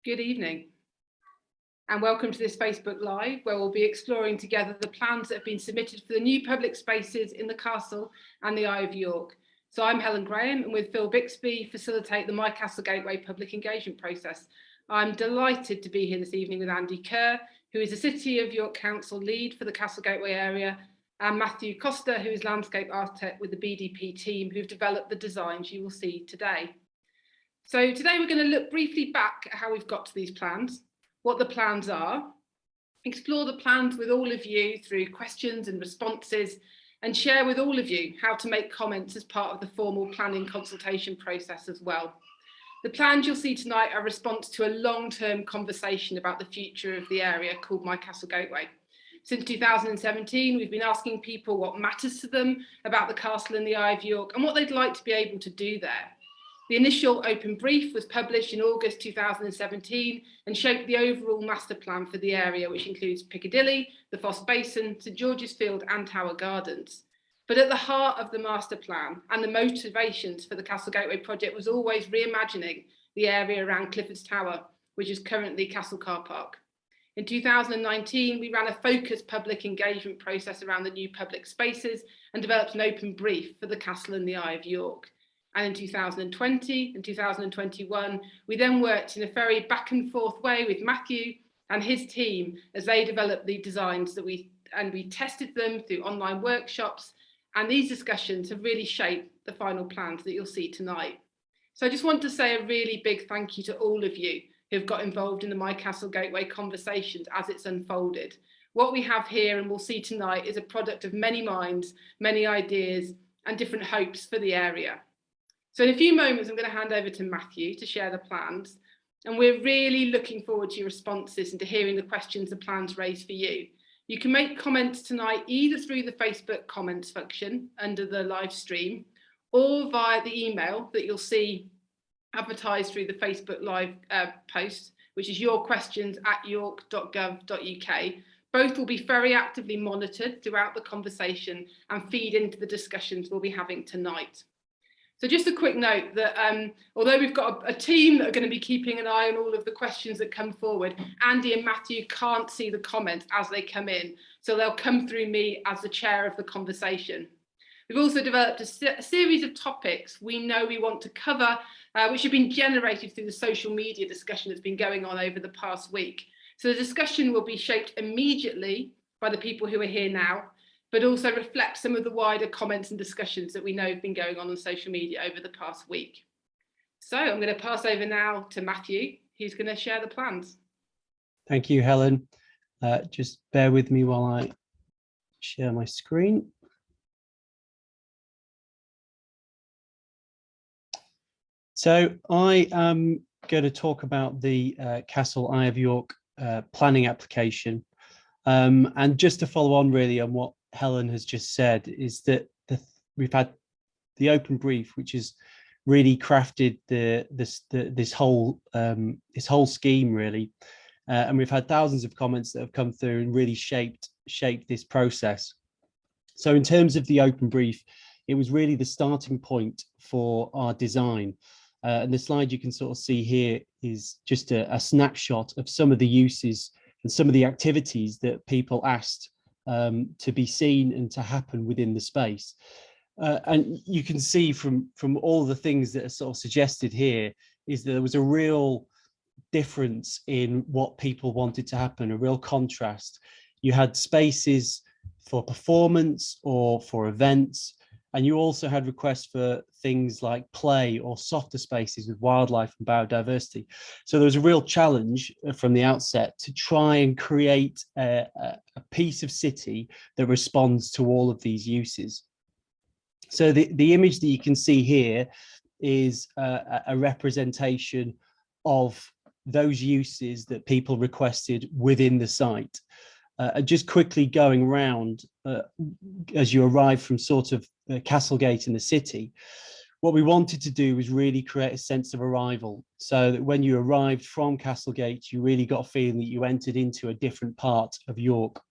Good evening and welcome to this Facebook Live where we'll be exploring together the plans that have been submitted for the new public spaces in the Castle and the Eye of York. So I'm Helen Graham and with Phil Bixby facilitate the My Castle Gateway public engagement process. I'm delighted to be here this evening with Andy Kerr, who is the City of York Council lead for the Castle Gateway area, and Matthew Costa, who is landscape architect with the BDP team who've developed the designs you will see today. So today we're going to look briefly back at how we've got to these plans, what the plans are, explore the plans with all of you through questions and responses, and share with all of you how to make comments as part of the formal planning consultation process as well. The plans you'll see tonight are a response to a long-term conversation about the future of the area called My Castle Gateway. Since 2017, we've been asking people what matters to them about the castle and the Eye of York and what they'd like to be able to do there. The initial open brief was published in August 2017 and shaped the overall master plan for the area, which includes Piccadilly, the Fosse Basin, St George's Field and Tower Gardens. But at the heart of the master plan and the motivations for the Castle Gateway project was always reimagining the area around Clifford's Tower, which is currently Castle Car Park. In 2019, we ran a focused public engagement process around the new public spaces and developed an open brief for the Castle and the Eye of York. And in 2020 and 2021, we then worked in a very back and forth way with Matthew and his team as they developed the designs that we tested them through online workshops. And these discussions have really shaped the final plans that you'll see tonight. So I just want to say a really big thank you to all of you who've got involved in the My Castle Gateway conversations as it's unfolded. What we have here and we'll see tonight is a product of many minds, many ideas and different hopes for the area. So in a few moments, I'm going to hand over to Matthew to share the plans. And we're really looking forward to your responses and to hearing the questions the plans raise for you. You can make comments tonight either through the Facebook comments function under the live stream or via the email that you'll see advertised through the Facebook Live post, which is yourquestions@york.gov.uk. Both will be very actively monitored throughout the conversation and feed into the discussions we'll be having tonight. So just a quick note that although we've got a team that are going to be keeping an eye on all of the questions that come forward, Andy and Matthew can't see the comments as they come in. So they'll come through me as the chair of the conversation. We've also developed a series of topics we know we want to cover, which have been generated through the social media discussion that's been going on over the past week. So the discussion will be shaped immediately by the people who are here now, but also reflect some of the wider comments and discussions that we know have been going on social media over the past week. So I'm going to pass over now to Matthew, who's going to share the plans. Thank you, Helen. Just bear with me while I share my screen. So I am going to talk about the Castle Eye of York planning application. And just to follow on really on what Helen has just said is that we've had the open brief, which has really crafted this whole scheme really, and we've had thousands of comments that have come through and really shaped this process. So in terms of the open brief, it was really the starting point for our design, and the slide you can sort of see here is just a snapshot of some of the uses and some of the activities that people asked to be seen and to happen within the space. And you can see from all the things that are sort of suggested here is that there was a real difference in what people wanted to happen, a real contrast. You had spaces for performance or for events, and you also had requests for things like play or softer spaces with wildlife and biodiversity. So there was a real challenge from the outset to try and create a piece of city that responds to all of these uses. So the image that you can see here is a representation of those uses that people requested within the site. Just quickly going around as you arrive from sort of Castlegate in the city, what we wanted to do was really create a sense of arrival, so that when you arrived from Castlegate, you really got a feeling that you entered into a different part of York.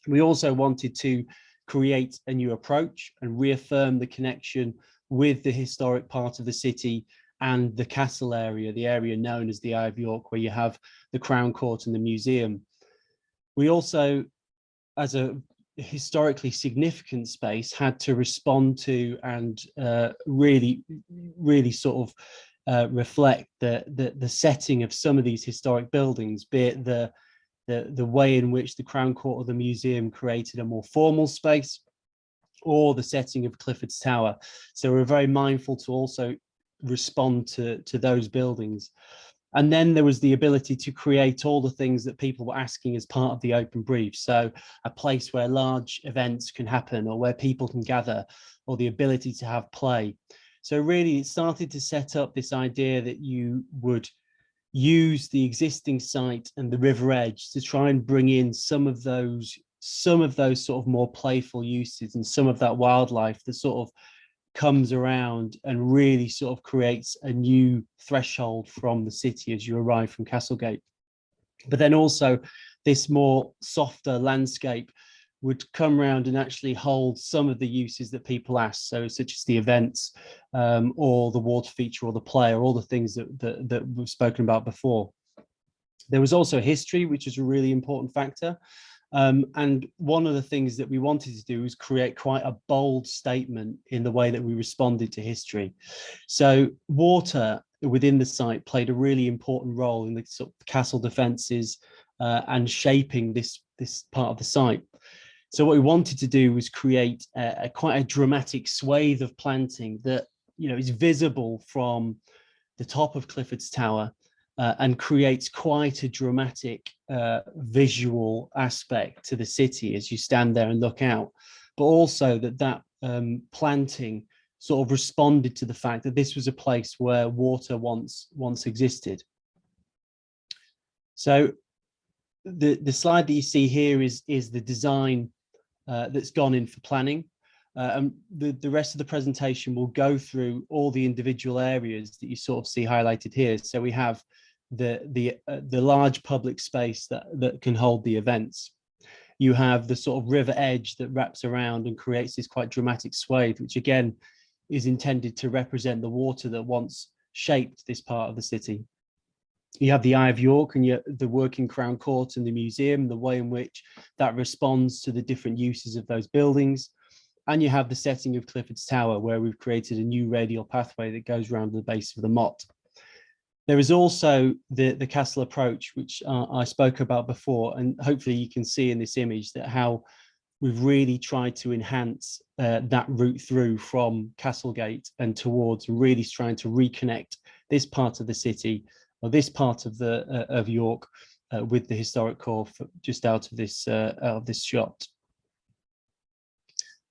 We also wanted to create a new approach and reaffirm the connection with the historic part of the city and the castle area, the area known as the Eye of York, where you have the Crown Court and the museum. We also, as a historically significant space, had to respond to and really sort of reflect the setting of some of these historic buildings, be it the way in which the Crown Court or the museum created a more formal space, or the setting of Clifford's Tower. So we're very mindful to also respond to those buildings. And then there was the ability to create all the things that people were asking as part of the open brief. So a place where large events can happen, or where people can gather, or the ability to have play. So really it started to set up this idea that you would use the existing site and the river edge to try and bring in some of those sort of more playful uses, and some of that wildlife that sort of comes around and really sort of creates a new threshold from the city as you arrive from Castlegate. But then also this more softer landscape would come around and actually hold some of the uses that people ask, so such as the events, or the water feature, or the play, or all the things that we've spoken about before. There was also history, which is a really important factor. And one of the things that we wanted to do was create quite a bold statement in the way that we responded to history. So water within the site played a really important role in the sort of castle defences and shaping this part of the site. So what we wanted to do was create quite a dramatic swathe of planting that, you know, is visible from the top of Clifford's Tower, and creates quite a dramatic visual aspect to the city as you stand there and look out. But also that planting sort of responded to the fact that this was a place where water once existed. So the slide that you see here is the design that's gone in for planning. And the rest of the presentation will go through all the individual areas that you sort of see highlighted here. So we have the large public space that can hold the events. You have the sort of river edge that wraps around and creates this quite dramatic swathe, which again is intended to represent the water that once shaped this part of the city. You have the Eye of York and the working Crown Court and the museum, the way in which that responds to the different uses of those buildings. And you have the setting of Clifford's Tower, where we've created a new radial pathway that goes around the base of the motte. There is also the castle approach, which I spoke about before, and hopefully you can see in this image that how we've really tried to enhance that route through from Castlegate and towards, really trying to reconnect this part of the city, or this part of York, with the historic core just out of this shot.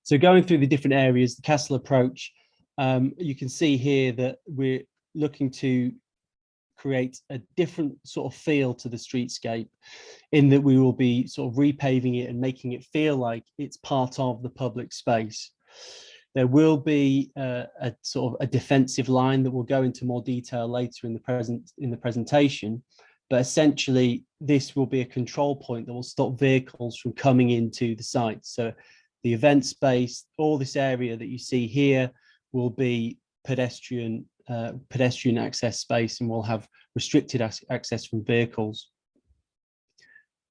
So going through the different areas, the castle approach, you can see here that we're looking to create a different sort of feel to the streetscape, in that we will be sort of repaving it and making it feel like it's part of the public space. There will be a sort of a defensive line that will go into more detail later in the presentation, but essentially this will be a control point that will stop vehicles from coming into the site. So the event space, all this area that you see here, will be pedestrian access space, and will have restricted access from vehicles.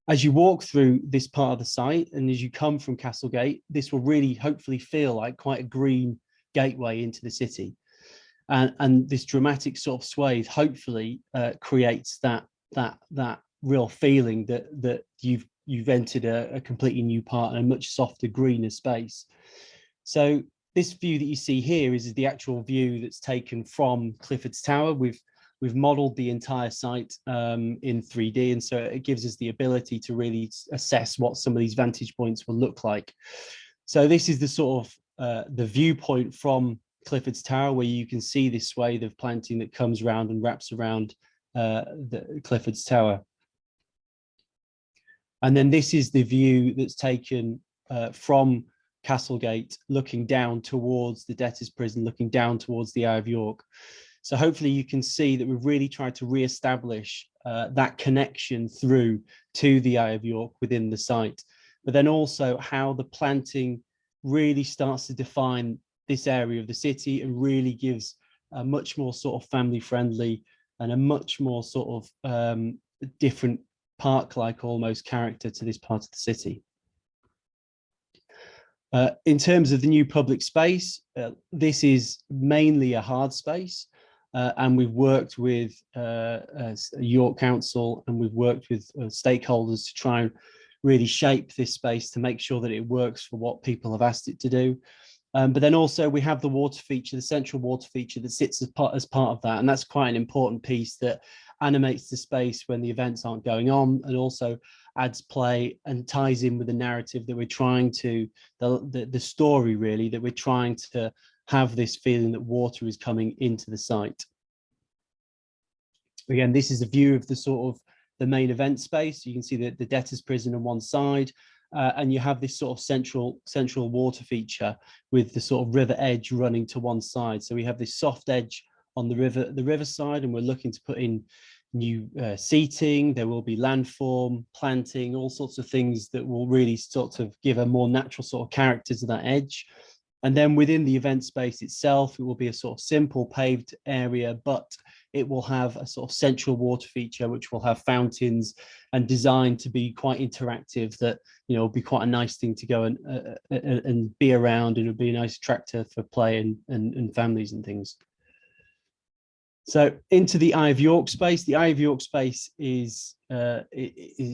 As you walk through this part of the site, and as you come from Castlegate, this will really hopefully feel like quite a green gateway into the city, and this dramatic sort of swathe hopefully creates that real feeling that you've entered a completely new part and a much softer, greener space. So this view that you see here is the actual view that's taken from Clifford's Tower. We've modeled the entire site in 3D, and so it gives us the ability to really assess what some of these vantage points will look like. So this is the sort of the viewpoint from Clifford's Tower, where you can see this swathe of planting that comes around and wraps around the Clifford's Tower. And then this is the view that's taken from Castlegate, looking down towards the debtors' prison, looking down towards the Eye of York. So hopefully you can see that we've really tried to re-establish that connection through to the Eye of York within the site, but then also how the planting really starts to define this area of the city and really gives a much more sort of family friendly and a much more sort of different park-like almost character to this part of the city. In terms of the new public space, this is mainly a hard space, and we've worked with York Council, and we've worked with stakeholders to try and really shape this space to make sure that it works for what people have asked it to do. But then also we have the water feature, the central water feature that sits as part of that, and that's quite an important piece that animates the space when the events aren't going on, and also adds play and ties in with the narrative that we're trying to, the story really, that we're trying to have this feeling that water is coming into the site. Again, this is a view of the sort of the main event space. You can see the debtors prison on one side, and you have this sort of central water feature with the sort of river edge running to one side. So we have this soft edge on the river side, and we're looking to put in new seating. There will be landform, planting, all sorts of things that will really sort of give a more natural sort of character to that edge. And then within the event space itself, it will be a sort of simple paved area, but it will have a sort of central water feature, which will have fountains and designed to be quite interactive, that, you know, will be quite a nice thing to go and be around, and it'll be a nice attractor for play and families and things. So into the Eye of York space. The Eye of York space is a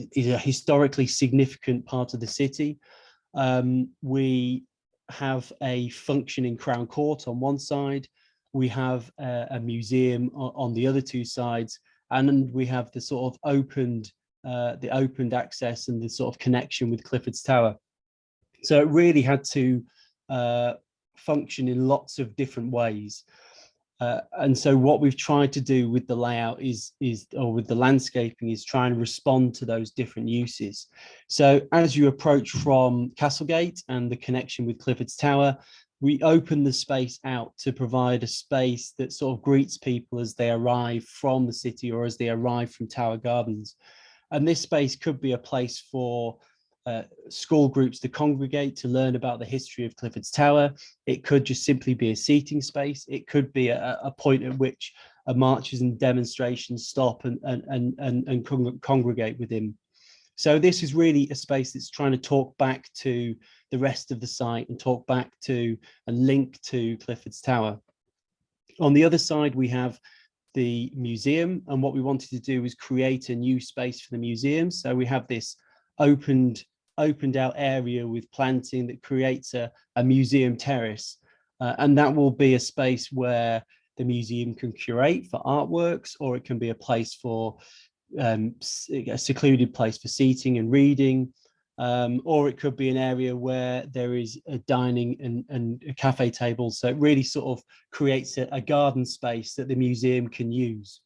historically significant part of the city. We have a functioning Crown Court on one side. We have a museum on the other two sides, and we have the sort of opened access and the sort of connection with Clifford's Tower. So it really had to function in lots of different ways. And so what we've tried to do with the layout or with the landscaping, is try and respond to those different uses. So as you approach from Castlegate and the connection with Clifford's Tower, we open the space out to provide a space that sort of greets people as they arrive from the city or as they arrive from Tower Gardens. And this space could be a place for school groups to congregate to learn about the history of Clifford's Tower. It could just simply be a seating space. It could be a point at which marches and demonstrations stop and congregate within. So this is really a space that's trying to talk back to the rest of the site and talk back to and link to Clifford's Tower. On the other side, we have the museum, and what we wanted to do was create a new space for the museum. So we have this opened out area with planting that creates a museum terrace, and that will be a space where the museum can curate for artworks, or it can be a place for a secluded place for seating and reading, or it could be an area where there is a dining and a cafe table. So it really sort of creates a garden space that the museum can use.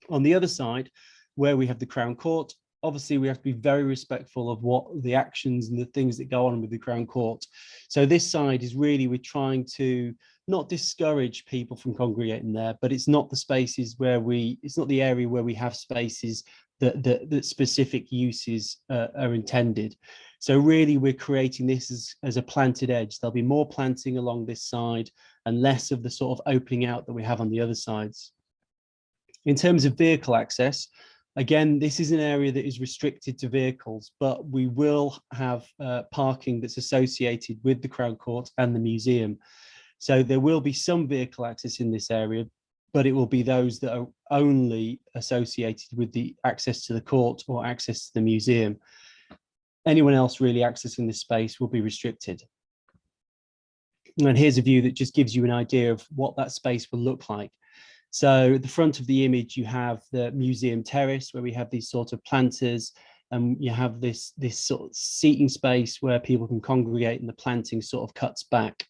On the other side, where we have the Crown Court, obviously we have to be very respectful of what the actions and the things that go on with the Crown Court. So this side is really, we're trying to not discourage people from congregating there, but it's not the spaces where it's not the area where we have spaces that specific uses are intended. So really we're creating this as a planted edge. There'll be more planting along this side and less of the sort of opening out that we have on the other sides. In terms of vehicle access, again, this is an area that is restricted to vehicles, but we will have parking that's associated with the Crown Court and the museum. So there will be some vehicle access in this area, but it will be those that are only associated with the access to the court or access to the museum. Anyone else really accessing this space will be restricted. And here's a view that just gives you an idea of what that space will look like. So at the front of the image, you have the museum terrace where we have these sort of planters, and you have this sort of seating space where people can congregate, and the planting sort of cuts back.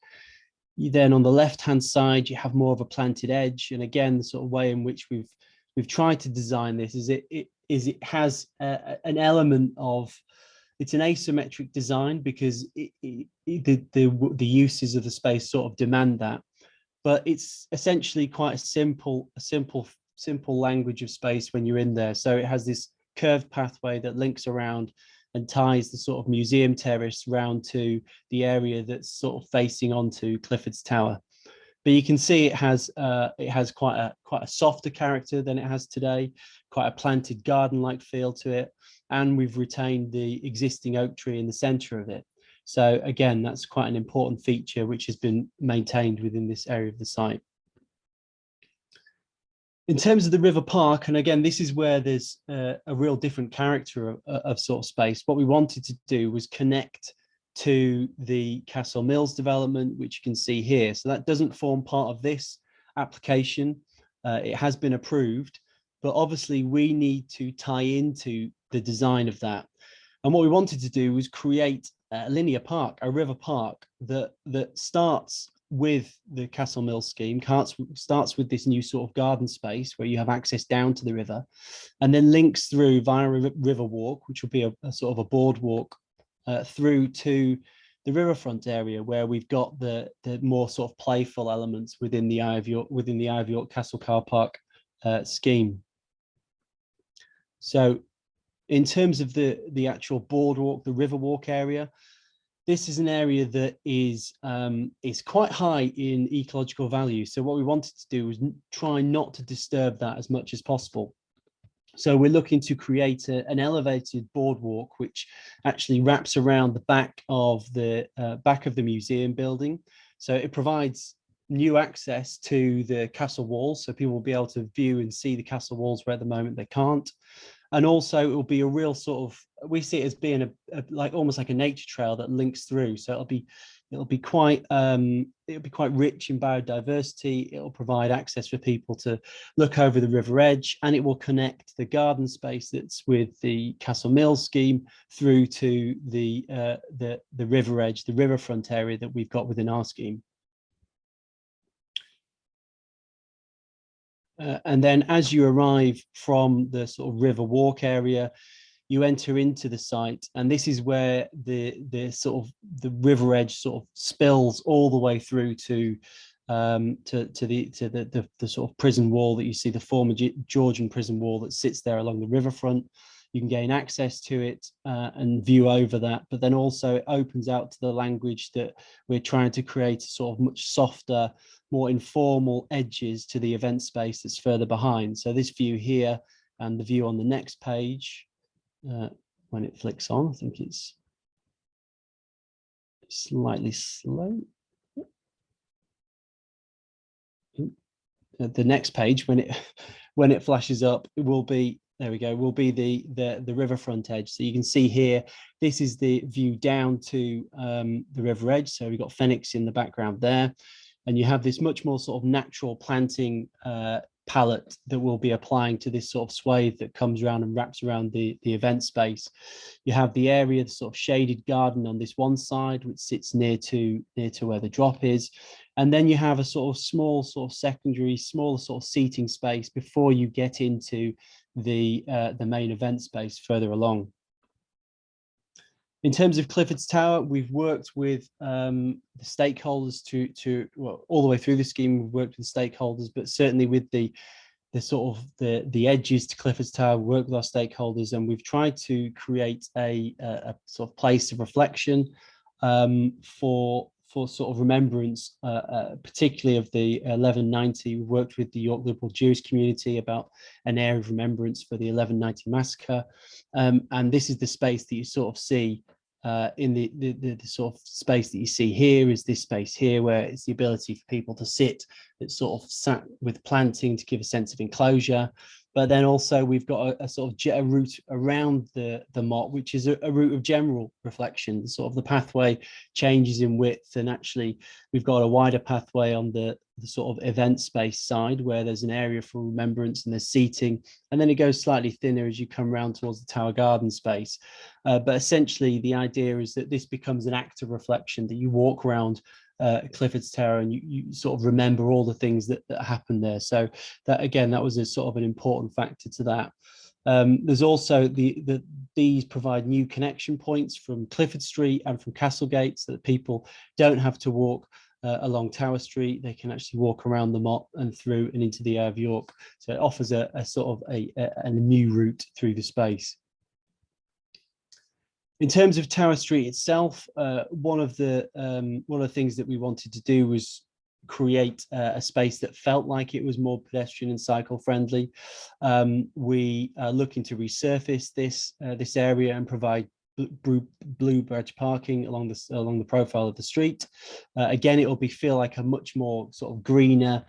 Then on the left-hand side, you have more of a planted edge. And again, the sort of way in which we've tried to design this is it has an element of, it's an asymmetric design because the uses of the space sort of demand that. But it's essentially quite a simple language of space when you're in there. So it has this curved pathway that links around and ties the sort of museum terrace round to the area that's sort of facing onto Clifford's Tower. But you can see it has quite a softer character than it has today, quite a planted garden-like feel to it, and we've retained the existing oak tree in the centre of it. So again, that's quite an important feature which has been maintained within this area of the site. In terms of the River Park, and again, this is where there's a real different character of sort of space. What we wanted to do was connect to the Castle Mills development, which you can see here. So that doesn't form part of this application. It has been approved, but obviously we need to tie into the design of that. And what we wanted to do was create a linear park, a river park that starts with the Castle Mills scheme, starts with this new sort of garden space where you have access down to the river, and then links through via a river walk, which will be a sort of a boardwalk through to the riverfront area where we've got the more sort of playful elements within the Eye of York Castle Car Park scheme. So in terms of the actual boardwalk, the riverwalk area, this is an area that is quite high in ecological value. So what we wanted to do was try not to disturb that as much as possible. So we're looking to create an elevated boardwalk, which actually wraps around the back of the museum building. So it provides new access to the castle walls, so people will be able to view and see the castle walls where at the moment they can't. And also it will be a real sort of, we see it as being almost like a nature trail that links through. So it'll be quite rich in biodiversity. It'll provide access for people to look over the river edge, and it will connect the garden space that's with the Castle Mills scheme through to the river edge, the riverfront area that we've got within our scheme. And then as you arrive from the sort of river walk area, you enter into the site, and this is where the river edge sort of spills all the way through to the sort of prison wall that you see, the former Georgian prison wall that sits there along the riverfront. You can gain access to it and view over that, but then also it opens out to the language that we're trying to create a sort of much softer, more informal edges to the event space that's further behind. So this view here and the view on the next page, when it flicks on, I think it's slightly slow. The next page, when it flashes up, it will be, there we go, will be the riverfront edge. So you can see here, this is the view down to the river edge. So we've got Phoenix in the background there, and you have this much more sort of natural planting palette that we'll be applying to this sort of swathe that comes around and wraps around the event space. You have the area, the sort of shaded garden on this one side, which sits near to where the drop is. And then you have a sort of small sort of secondary, smaller sort of seating space before you get into the main event space further along. In terms of Clifford's Tower, we've worked with the stakeholders well, all the way through the scheme. We've worked with stakeholders, but certainly with the sort of the edges to Clifford's Tower, we work with our stakeholders, and we've tried to create a sort of place of reflection for sort of remembrance, particularly of the 1190. We worked with the York Liberal Jewish community about an area of remembrance for the 1190 massacre, and this is the space that you sort of see in the sort of space that you see here is this space here, where it's the ability for people to sit, that's sort of sat with planting to give a sense of enclosure. But then also we've got a sort of a route around the motte, which is a route of general reflection. Sort of the pathway changes in width, and actually we've got a wider pathway on the sort of event space side, where there's an area for remembrance and there's seating, and then it goes slightly thinner as you come around towards the Tower Garden space. But essentially the idea is that this becomes an act of reflection, that you walk around Clifford's Tower and you sort of remember all the things that happened there. So that, again, that was a sort of an important factor to that. There's also these provide new connection points from Clifford Street and from Castlegate, so that people don't have to walk along Tower Street. They can actually walk around the motte and through and into the Eye of York. So it offers a sort of a new route through the space. In terms of Tower Street itself, one of the things that we wanted to do was create a space that felt like it was more pedestrian and cycle friendly. We are looking to resurface this area and provide blue badge parking along the profile of the street. Again, it will feel like a much more sort of greener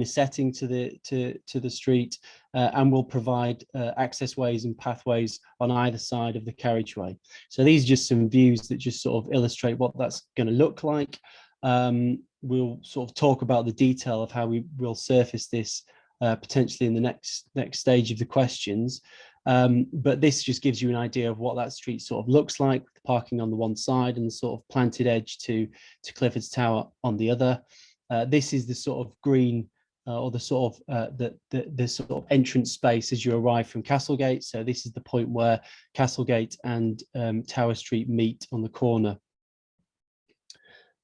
setting to the street, and will provide access ways and pathways on either side of the carriageway. So these are just some views that just sort of illustrate what that's going to look like. We'll sort of talk about the detail of how we will surface this potentially in the next stage of the questions. But this just gives you an idea of what that street sort of looks like, the parking on the one side and the sort of planted edge to Clifford's Tower on the other. This is the sort of green or the sort of the sort of entrance space as you arrive from Castlegate. So this is the point where Castlegate and Tower Street meet on the corner.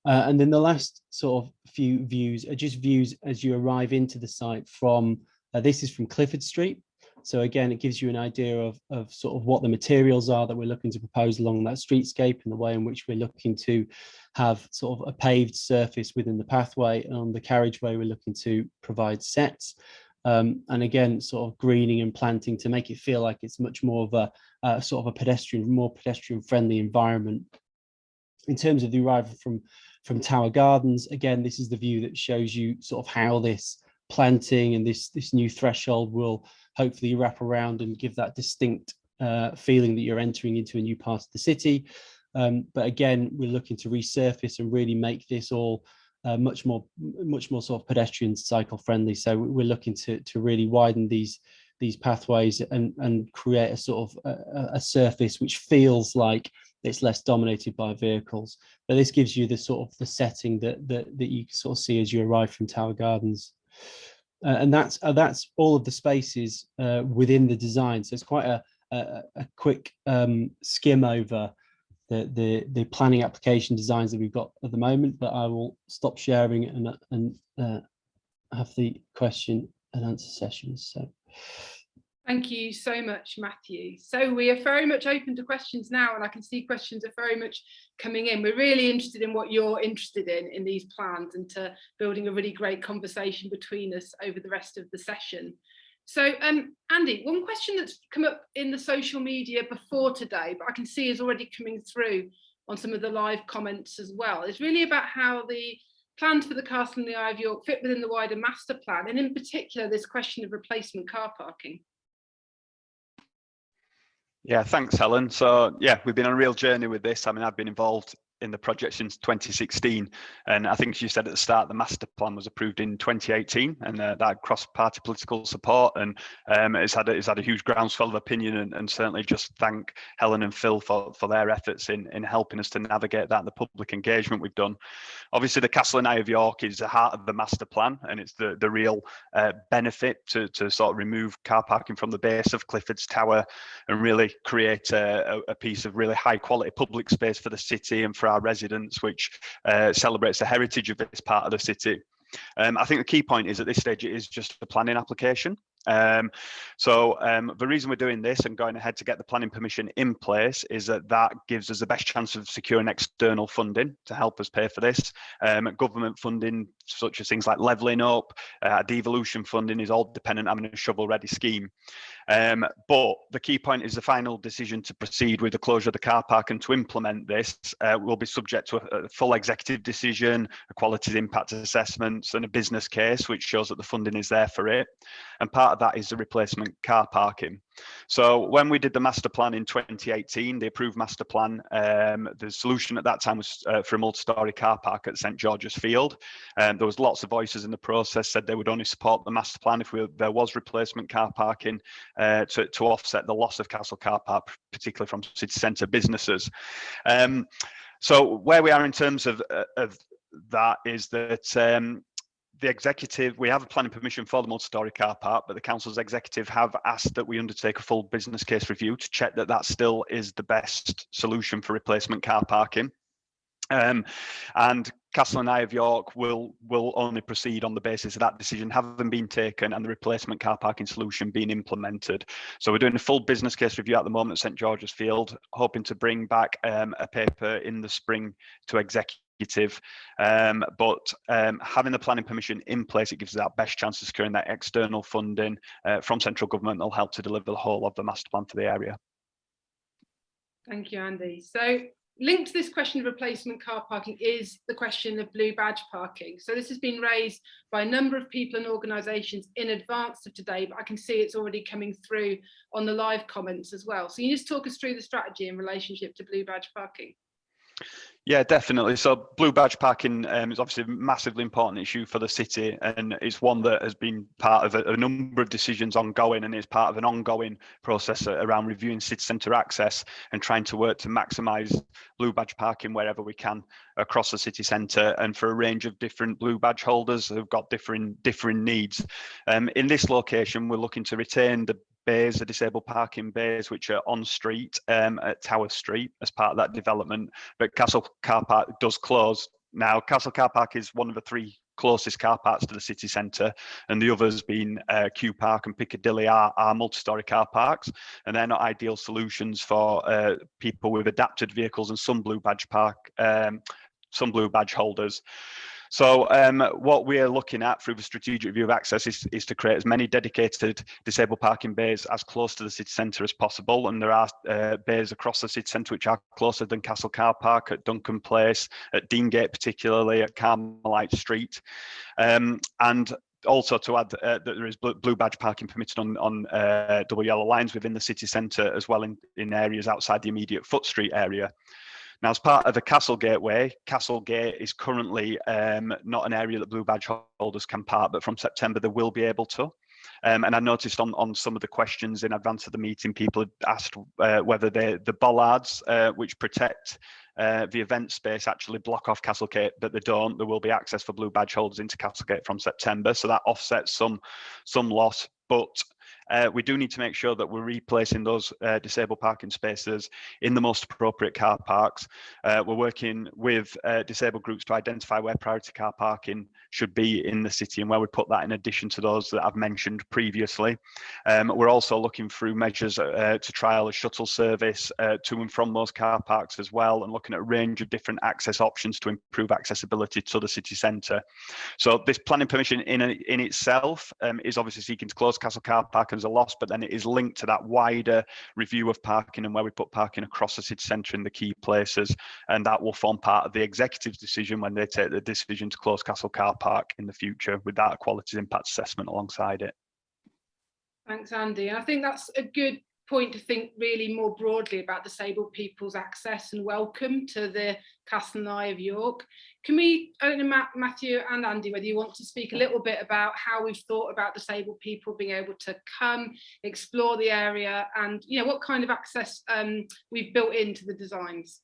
And then the last sort of few views are just views as you arrive into the site from, this is from Clifford Street. So again, it gives you an idea of sort of what the materials are that we're looking to propose along that streetscape and the way in which we're looking to have sort of a paved surface within the pathway. And on the carriageway, we're looking to provide sets. And again, sort of greening and planting to make it feel like it's much more of a sort of a more pedestrian friendly environment. In terms of the arrival from Tower Gardens, again, this is the view that shows you sort of how this planting and this new threshold will hopefully wrap around and give that distinct feeling that you're entering into a new part of the city. But again, we're looking to resurface and really make this all much more sort of pedestrian cycle friendly. So we're looking to really widen these pathways and create a sort of a surface which feels like it's less dominated by vehicles. But this gives you the sort of the setting that you can sort of see as you arrive from Tower Gardens. And that's all of the spaces within the design. So it's quite a quick skim over the planning application designs that we've got at the moment. But I will stop sharing and have the question and answer sessions. So. Thank you so much, Matthew. So we are very much open to questions now, and I can see questions are very much coming in. We're really interested in what you're interested in these plans, and to building a really great conversation between us over the rest of the session. So Andy, one question that's come up in the social media before today, but I can see is already coming through on some of the live comments as well, is really about how the plans for the Castle and the Eye of York fit within the wider master plan, and in particular this question of replacement car parking. Yeah, thanks, Helen. So yeah, we've been on a real journey with this. I mean, I've been involved in the project since 2016, and I think, as you said at the start, the master plan was approved in 2018, and that cross-party political support, and it's had a huge groundswell of opinion, and certainly just thank Helen and Phil for their efforts in helping us to navigate that and the public engagement we've done. Obviously, the Castle and Eye of York is the heart of the master plan, and it's the real benefit to sort of remove car parking from the base of Clifford's Tower and really create a piece of really high quality public space for the city and for our residents, which celebrates the heritage of this part of the city. I think the key point is at this stage it is just a planning application. So the reason we're doing this and going ahead to get the planning permission in place is that gives us the best chance of securing external funding to help us pay for this. Government funding, such as things like levelling up, devolution funding, is all dependent on a shovel-ready scheme. But the key point is the final decision to proceed with the closure of the car park and to implement this will be subject to a full executive decision, a quality impact assessments, and a business case which shows that the funding is there for it. And part of that is the replacement car parking. So when we did the master plan in 2018, the approved master plan, the solution at that time was for a multi-storey car park at St George's Field. There was lots of voices in the process said they would only support the master plan if there was replacement car parking to offset the loss of Castle Car Park, particularly from city centre businesses. So where we are in terms of that is that the executive, we have a planning permission for the multi-storey car park, but the council's executive have asked that we undertake a full business case review to check that that still is the best solution for replacement car parking. And Castle and Eye of York will only proceed on the basis of that decision having been taken and the replacement car parking solution being implemented. So we're doing a full business case review at the moment at St George's Field, hoping to bring back a paper in the spring to executive negative, but having the planning permission in place, it gives us that best chance of securing that external funding from central government that will help to deliver the whole of the master plan for the area. Thank you, Andy. So linked to this question of replacement car parking is the question of blue badge parking. So this has been raised by a number of people and organisations in advance of today, but I can see it's already coming through on the live comments as well. So you just talk us through the strategy in relationship to blue badge parking. Yeah, definitely. So blue badge parking is obviously a massively important issue for the city, and it's one that has been part of a number of decisions ongoing, and it's part of an ongoing process around reviewing city centre access and trying to work to maximise blue badge parking wherever we can across the city centre, and for a range of different blue badge holders who've got differing needs. In this location, we're looking to retain the bays, the disabled parking bays, which are on street at Tower Street as part of that development, but Castle Car Park does close. Now, Castle Car Park is one of the three closest car parks to the city centre, and the others being Q Park and Piccadilly are multi-storey car parks, and they're not ideal solutions for people with adapted vehicles and some blue badge holders. So what we're looking at through the strategic review of access is to create as many dedicated disabled parking bays as close to the city centre as possible. And there are bays across the city centre which are closer than Castle Car Park, at Duncan Place, at Deangate particularly, at Carmelite Street. And also to add that there is blue badge parking permitted on double yellow lines within the city centre, as well in areas outside the immediate Foot Street area. Now, as part of the Castlegate Way, Castlegate is currently not an area that blue badge holders can park, but from September they will be able to. And I noticed on some of the questions in advance of the meeting, people had asked whether the bollards which protect the event space actually block off Castlegate, but they don't. There will be access for blue badge holders into Castlegate from September, so that offsets some loss, but we do need to make sure that we're replacing those disabled parking spaces in the most appropriate car parks. We're working with disabled groups to identify where priority car parking should be in the city and where we put that in addition to those that I've mentioned previously. We're also looking through measures to trial a shuttle service to and from those car parks as well, and looking at a range of different access options to improve accessibility to the city centre. So this planning permission in itself is obviously seeking to close Castle Car Park as a loss, but then it is linked to that wider review of parking and where we put parking across the city centre in the key places, and that will form part of the executive's decision when they take the decision to close Castle Car Park in the future, with that quality impact assessment alongside it. Thanks, Andy. And I think that's a good point to think really more broadly about disabled people's access and welcome to the Castle and Eye of York. Can we, I don't know, Matthew and Andy, whether you want to speak a little bit about how we've thought about disabled people being able to come, explore the area, and what kind of access we've built into the designs?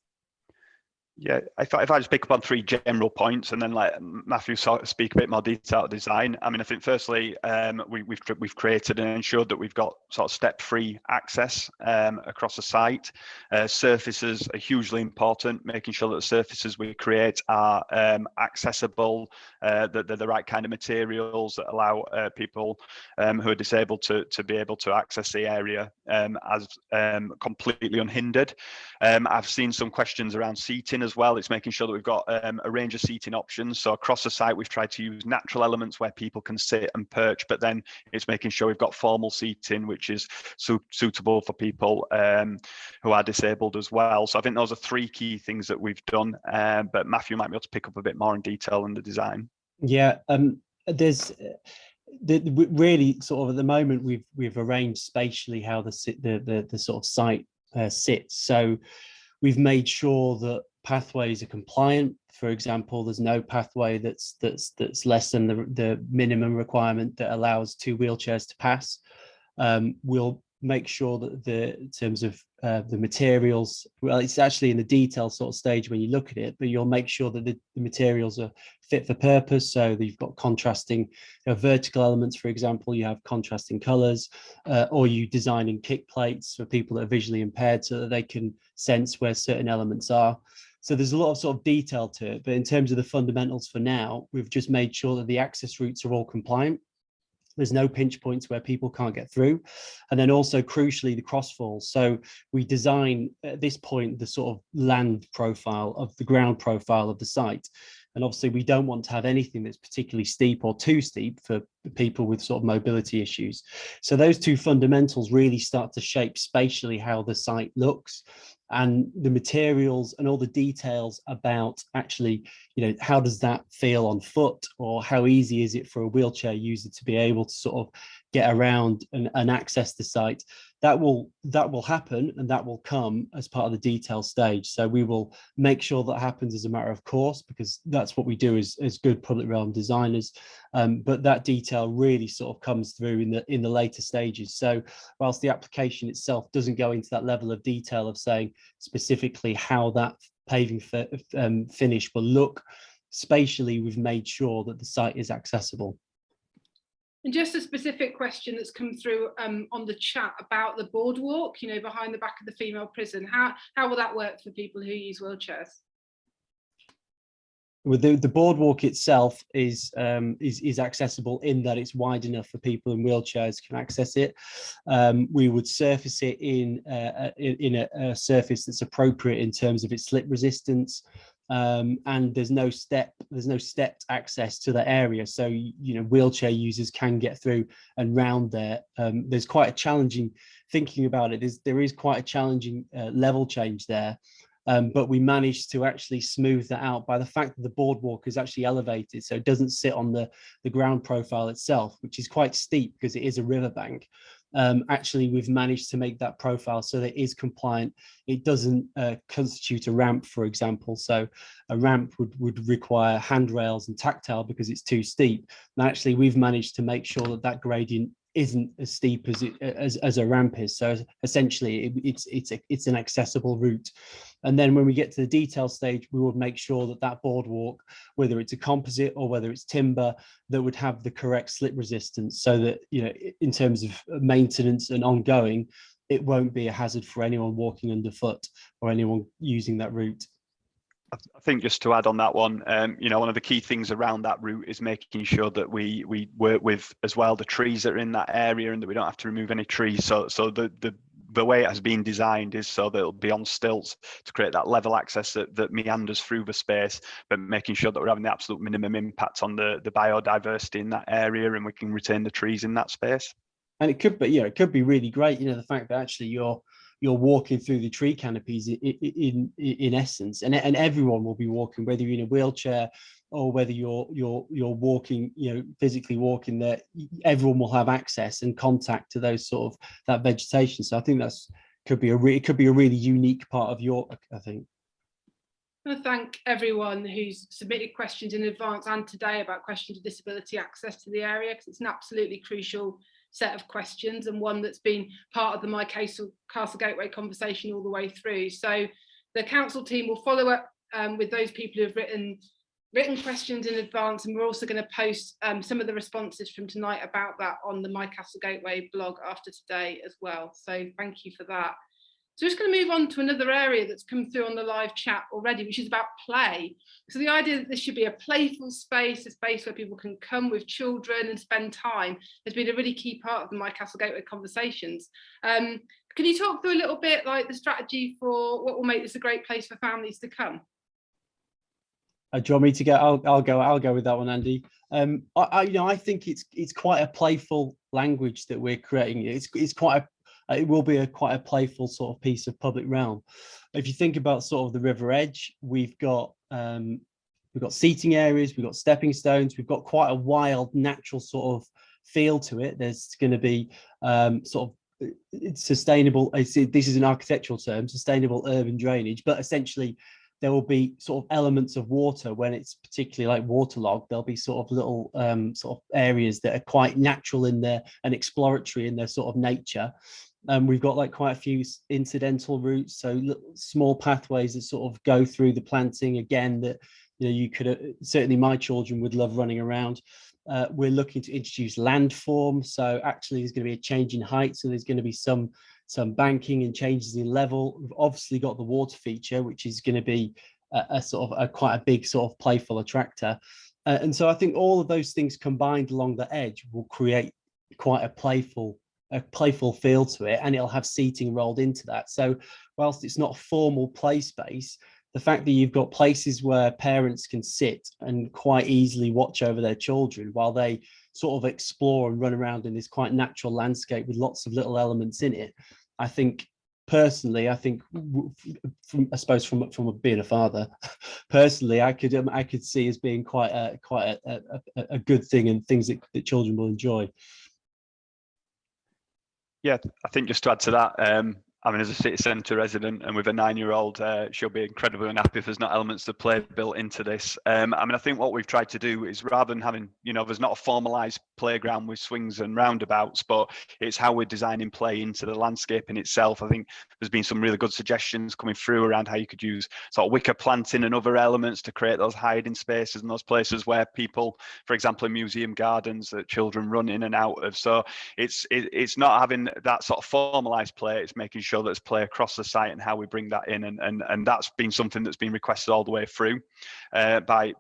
Yeah, if I just pick up on three general points and then let Matthew speak a bit more detail of design. I mean, I think firstly, we've created and ensured that we've got sort of step-free access across the site. Surfaces are hugely important, making sure that the surfaces we create are accessible, that they're the right kind of materials that allow people who are disabled to be able to access the area as completely unhindered. I've seen some questions around seating as well. It's making sure that we've got a range of seating options. So across the site, we've tried to use natural elements where people can sit and perch, but then it's making sure we've got formal seating, which is suitable for people who are disabled as well. So I think those are three key things that we've done, but Matthew might be able to pick up a bit more in detail in the design. Yeah, there's really sort of at the moment we've arranged spatially how the sort of site sits. So we've made sure that pathways are compliant. For example, there's no pathway that's less than the minimum requirement that allows 2 wheelchairs to pass. We'll make sure that in terms of the materials, well, it's actually in the detail sort of stage when you look at it, but you'll make sure that the materials are fit for purpose. So that you've got contrasting vertical elements, for example, you have contrasting colors, or you design in kick plates for people that are visually impaired so that they can sense where certain elements are. So there's a lot of sort of detail to it, but in terms of the fundamentals for now, we've just made sure that the access routes are all compliant. There's no pinch points where people can't get through. And then also crucially, the crossfalls. So we design at this point the sort of land profile of the ground profile of the site. And obviously we don't want to have anything that's particularly steep or too steep for people with sort of mobility issues. So those two fundamentals really start to shape spatially how the site looks, and the materials and all the details about actually, how does that feel on foot, or how easy is it for a wheelchair user to be able to sort of get around and access the site. That will happen, and that will come as part of the detail stage. So we will make sure that happens as a matter of course, because that's what we do as good public realm designers. But that detail really sort of comes through in the later stages. So whilst the application itself doesn't go into that level of detail of saying specifically how that paving finish will look, spatially we've made sure that the site is accessible. And just a specific question that's come through on the chat about the boardwalk, behind the back of the female prison. How will that work for people who use wheelchairs? Well, the boardwalk itself is accessible in that it's wide enough for people in wheelchairs can access it. We would surface it in a surface that's appropriate in terms of its slip resistance. And there's no stepped access to the area, so wheelchair users can get through and round there. There's quite a challenging, thinking about it, there is quite a challenging level change there, but we managed to actually smooth that out by the fact that the boardwalk is actually elevated, so it doesn't sit on the ground profile itself, which is quite steep because it is a riverbank. Actually, we've managed to make that profile so that it is compliant. It doesn't constitute a ramp, for example. So a ramp would require handrails and tactile because it's too steep. And actually, we've managed to make sure that gradient isn't as steep as a ramp is. So essentially, it's an accessible route. And then when we get to the detail stage, we would make sure that boardwalk, whether it's a composite or whether it's timber, that would have the correct slip resistance, so that in terms of maintenance and ongoing, it won't be a hazard for anyone walking underfoot or anyone using that route. I think just to add on that one, one of the key things around that route is making sure that we work with as well the trees that are in that area, and that we don't have to remove any trees. So the way it has been designed is so that it'll be on stilts to create that level access that meanders through the space, but making sure that we're having the absolute minimum impact on the biodiversity in that area, and we can retain the trees in that space. And it could be really great, the fact that actually you're walking through the tree canopies in essence, and everyone will be walking, whether you're in a wheelchair or whether you're walking, physically walking there. Everyone will have access and contact to those sort of that vegetation. So I think it could be a really unique part of York, I think. I want to thank everyone who's submitted questions in advance and today about questions of disability access to the area, because it's an absolutely crucial set of questions, and one that's been part of the My Castle Gateway conversation all the way through. So the council team will follow up with those people who have written questions in advance, and we're also going to post some of the responses from tonight about that on the My Castle Gateway blog after today as well. So thank you for that. So we're just going to move on to another area that's come through on the live chat already, which is about play. So the idea that this should be a playful space, a space where people can come with children and spend time, has been a really key part of the My Castle Gateway conversations. Can you talk through a little bit like the strategy for what will make this a great place for families to come? Do you want me to go? I'll go with that one, Andy. I think it's quite a playful language that we're creating. It will be quite a playful sort of piece of public realm. If you think about sort of the river edge, we've got seating areas, we've got stepping stones, we've got quite a wild, natural sort of feel to it. There's going to be sort of sustainable. This is an architectural term, sustainable urban drainage, but essentially there will be sort of elements of water when it's particularly like waterlogged. There'll be sort of little sort of areas that are quite natural in there and exploratory in their sort of nature. We've got like quite a few incidental routes, so small pathways that sort of go through the planting again that you could certainly my children would love running around. We're looking to introduce landform, so actually there's going to be a change in height, so there's going to be some banking and changes in level. We've obviously got the water feature, which is going to be a sort of quite a big sort of playful attractor, and so I think all of those things combined along the edge will create quite a playful feel to it, and it'll have seating rolled into that. So whilst it's not a formal play space, the fact that you've got places where parents can sit and quite easily watch over their children while they sort of explore and run around in this quite natural landscape with lots of little elements in it, I think personally, I suppose from being a father, personally, I could see as being quite a good thing, and things that children will enjoy. Yeah, I think just to add to that, I mean, as a city centre resident and with a 9-year-old, she'll be incredibly unhappy if there's not elements of play built into this. I mean, I think what we've tried to do is, rather than having, there's not a formalised playground with swings and roundabouts, but it's how we're designing play into the landscape in itself. I think there's been some really good suggestions coming through around how you could use sort of wicker planting and other elements to create those hiding spaces and those places where people, for example, in museum gardens, that children run in and out of. So it's not having that sort of formalised play, it's making sure that's play across the site and how we bring that in, and that's been something that's been requested all the way through by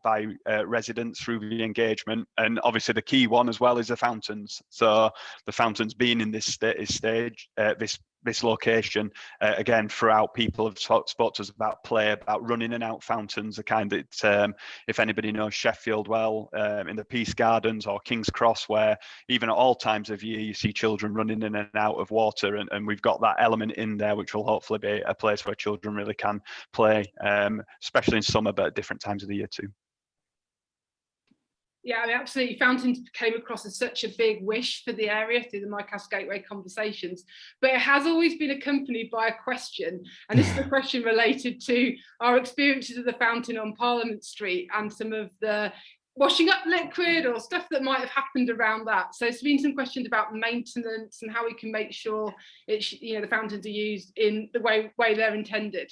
residents through the engagement. And obviously the key one as well is the fountains. So the fountains being in this this location, again, throughout, people have spoke to us about play, about running in and out fountains, the kind that, if anybody knows Sheffield well, in the Peace Gardens or King's Cross, where even at all times of year you see children running in and out of water, and we've got that element in there, which will hopefully be a place where children really can play, especially in summer, but at different times of the year too. Yeah, I mean, absolutely. Fountains came across as such a big wish for the area through the MyCastle Gateway conversations, but it has always been accompanied by a question. And this is a question related to our experiences of the fountain on Parliament Street and some of the washing up liquid or stuff that might have happened around that. So there's been some questions about maintenance and how we can make sure the fountains are used in the way they're intended.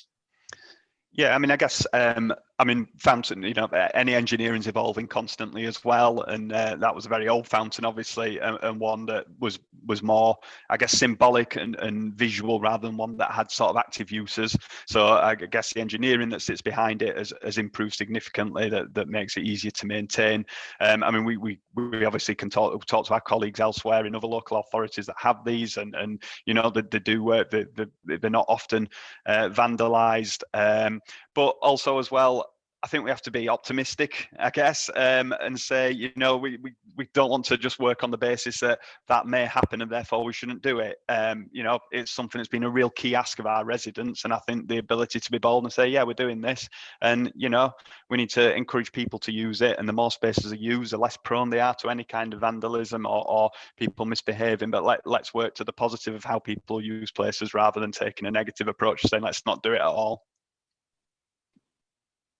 Yeah, I mean, I guess, fountain, any engineering's evolving constantly as well. And that was a very old fountain, obviously, and one that was more, I guess, symbolic and visual rather than one that had sort of active uses. So I guess the engineering that sits behind it has improved significantly, that makes it easier to maintain. I mean, we obviously can talk to our colleagues elsewhere in other local authorities that have these, and they do work. They're not often vandalised. But also as well, I think we have to be optimistic, I guess, and say, we don't want to just work on the basis that may happen and therefore we shouldn't do it. It's something that's been a real key ask of our residents, and I think the ability to be bold and say, yeah, we're doing this, and we need to encourage people to use it, and the more spaces are used, the less prone they are to any kind of vandalism or people misbehaving. But let's work to the positive of how people use places rather than taking a negative approach, saying let's not do it at all.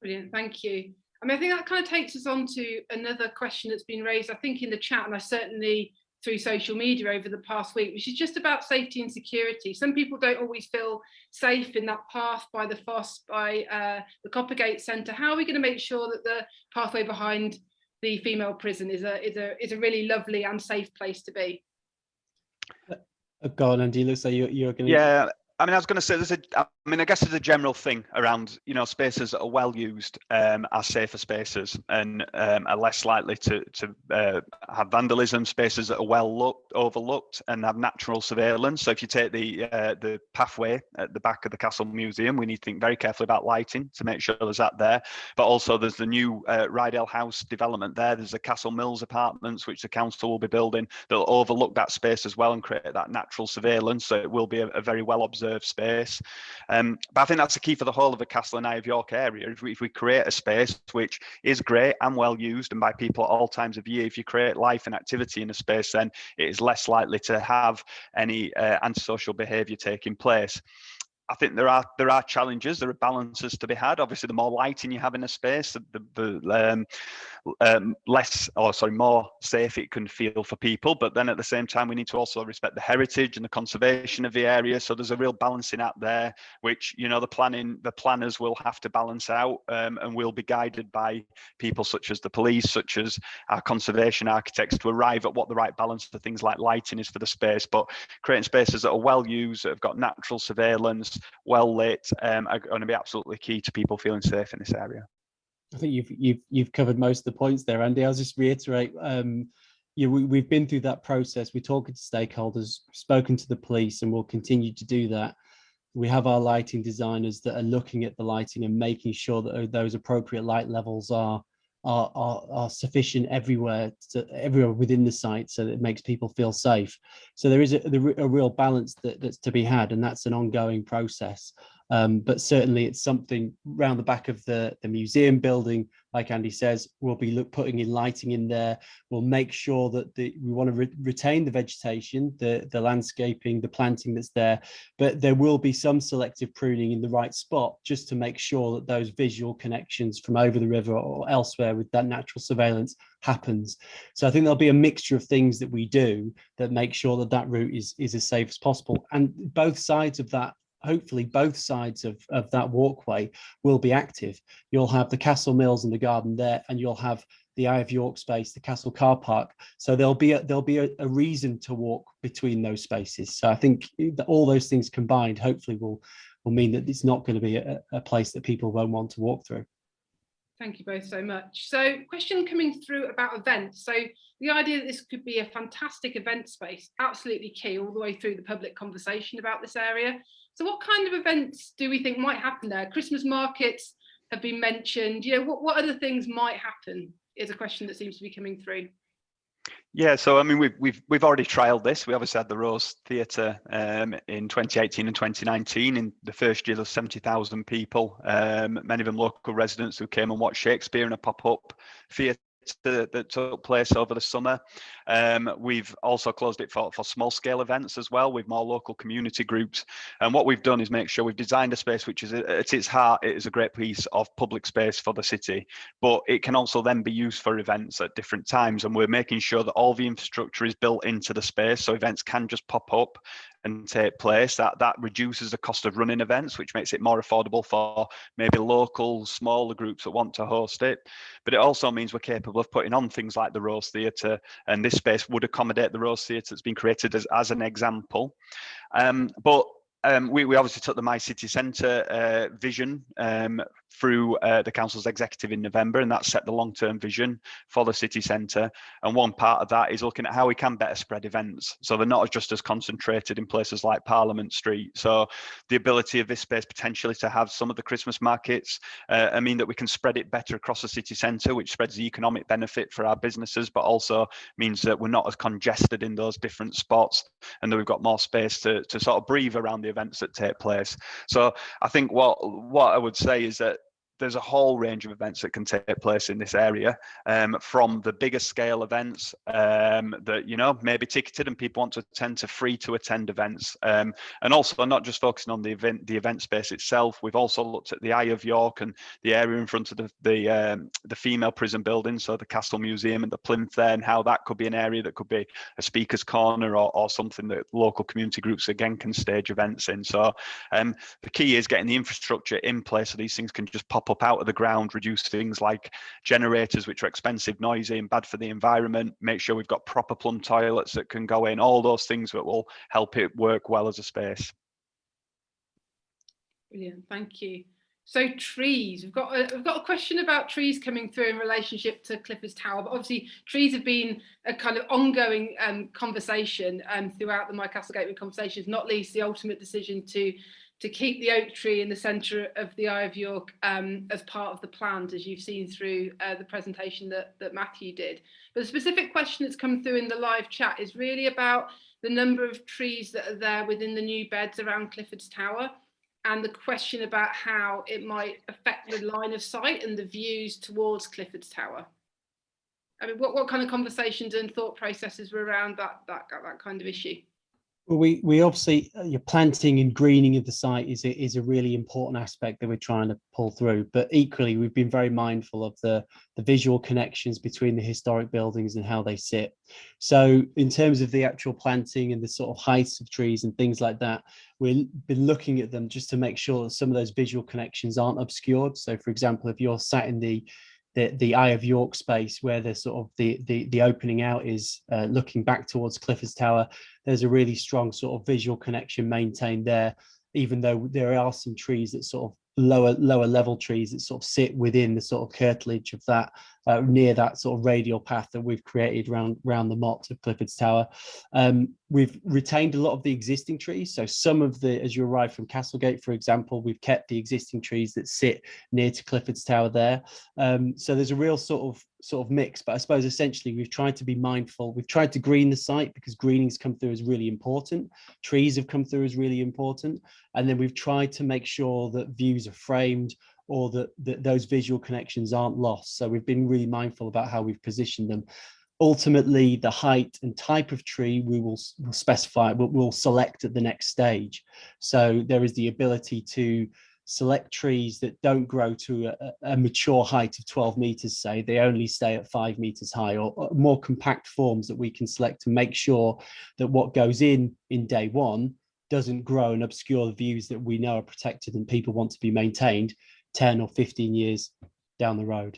Brilliant, thank you. I mean, I think that kind of takes us on to another question that's been raised, I think, in the chat, and I certainly through social media over the past week, which is just about safety and security. Some people don't always feel safe in that path by the Foss, by the Coppergate Centre. How are we going to make sure that the pathway behind the female prison is a really lovely and safe place to be? Go on, Andy. Looks like you're going to. Yeah. I mean, I was going to say, I guess there's a general thing around, spaces that are well used are safer spaces and are less likely to have vandalism. Spaces that are well overlooked and have natural surveillance. So if you take the pathway at the back of the Castle Museum, we need to think very carefully about lighting to make sure there's that there. But also there's the new Rydell House development there. There's the Castle Mills apartments, which the council will be building. They'll overlook that space as well and create that natural surveillance. So it will be a very well observed space. But I think that's the key for the whole of the Castle and Eye of York area. If we create a space which is great and well used and by people at all times of year, if you create life and activity in a space, then it is less likely to have any antisocial behaviour taking place. I think there are challenges, there are balances to be had. Obviously, the more lighting you have in a space, more safe it can feel for people. But then at the same time, we need to also respect the heritage and the conservation of the area. So there's a real balancing act there, which the planners will have to balance out, and will be guided by people such as the police, such as our conservation architects, to arrive at what the right balance for things like lighting is for the space. But creating spaces that are well used, that have got natural surveillance, well lit, are going to be absolutely key to people feeling safe in this area. I think you've covered most of the points there, Andy. I'll just reiterate yeah, we've been through that process. We're talking to stakeholders, spoken to the police, and we'll continue to do that. We have our lighting designers that are looking at the lighting and making sure that those appropriate light levels are sufficient everywhere within the site, so that it makes people feel safe. So there is a real balance that's to be had, and that's an ongoing process. But certainly it's something round the back of the museum building, like Andy says, we'll be putting in lighting in there. We'll make sure that we want to retain the vegetation, the landscaping, the planting that's there, but there will be some selective pruning in the right spot, just to make sure that those visual connections from over the river or elsewhere with that natural surveillance happens. So I think there'll be a mixture of things that we do that make sure that that route is as safe as possible. And both sides of that, hopefully both sides of that walkway will be active. You'll have the Castle Mills and the garden there, and you'll have the Eye of York space, the Castle car park. So there'll be a reason to walk between those spaces. So I think that all those things combined hopefully will mean that it's not going to be a place that people won't want to walk through. Thank you both so much. So question coming through about events. So the idea that this could be a fantastic event space, absolutely key all the way through the public conversation about this area. So what kind of events do we think might happen there? Christmas markets have been mentioned. You know, what other things might happen is a question that seems to be coming through. Yeah, so I mean, we've already trialled this. We obviously had the Rose Theatre in 2018 and 2019. In the first year, there was 70,000 people, many of them local residents who came and watched Shakespeare in a pop-up theatre that took place over the summer. We've also closed it for small scale events as well, with more local community groups. And what we've done is make sure we've designed a space which is at its heart, it is a great piece of public space for the city, but it can also then be used for events at different times. And we're making sure that all the infrastructure is built into the space, so events can just pop up and take place. That reduces the cost of running events, which makes it more affordable for maybe local smaller groups that want to host it. But it also means we're capable of putting on things like the Rose Theatre, and this space would accommodate the Rose Theatre that's been created as an example. We obviously took the My City Centre vision through the council's executive in November, and that set the long-term vision for the city centre. And one part of that is looking at how we can better spread events, so they're not just as concentrated in places like Parliament Street. So the ability of this space potentially to have some of the Christmas markets mean that we can spread it better across the city centre, which spreads the economic benefit for our businesses, but also means that we're not as congested in those different spots, and that we've got more space to sort of breathe around the events that take place. So I think what I would say is that there's a whole range of events that can take place in this area, from the bigger scale events that, you know, maybe ticketed and people want to attend, to free to attend events, and also not just focusing on the event space itself. We've also looked at the Eye of York and the area in front of the female prison building, so the Castle Museum and the plinth there, and how that could be an area that could be a speaker's corner or something that local community groups again can stage events in. So the key is getting the infrastructure in place so these things can just pop up out of the ground, reduce things like generators, which are expensive, noisy and bad for the environment, make sure we've got proper plumb toilets that can go in, all those things that will help it work well as a space. Brilliant, thank you. So trees, we've got a question about trees coming through in relationship to Clifford's Tower, but obviously trees have been a kind of ongoing conversation throughout the My Castle Gateway conversations, not least the ultimate decision to keep the oak tree in the centre of the Eye of York as part of the plans, as you've seen through the presentation that Matthew did. But the specific question that's come through in the live chat is really about the number of trees that are there within the new beds around Clifford's Tower, and the question about how it might affect the line of sight and the views towards Clifford's Tower. I mean, what kind of conversations and thought processes were around that kind of issue? Well, we obviously, your planting and greening of the site is a really important aspect that we're trying to pull through. But equally, we've been very mindful of the visual connections between the historic buildings and how they sit. So in terms of the actual planting and the sort of heights of trees and things like that, we've been looking at them just to make sure that some of those visual connections aren't obscured. So for example, if you're sat in the Eye of York space, where the sort of the opening out is looking back towards Clifford's Tower, there's a really strong sort of visual connection maintained there, even though there are some trees that sort of lower level trees that sort of sit within the sort of curtilage of that near that sort of radial path that we've created round the motte of Clifford's Tower. We've retained a lot of the existing trees. So some of the, as you arrive from Castlegate, for example, we've kept the existing trees that sit near to Clifford's Tower there. So there's a real sort of mix, but I suppose essentially we've tried to be mindful. We've tried to green the site because greening's come through as really important. Trees have come through as really important. And then we've tried to make sure that views are framed, or that those visual connections aren't lost. So we've been really mindful about how we've positioned them. Ultimately, the height and type of tree we will specify, we'll select at the next stage. So there is the ability to select trees that don't grow to a mature height of 12 meters, say, they only stay at 5 meters high, or more compact forms that we can select to make sure that what goes in day one doesn't grow and obscure the views that we know are protected and people want to be maintained 10 or 15 years down the road.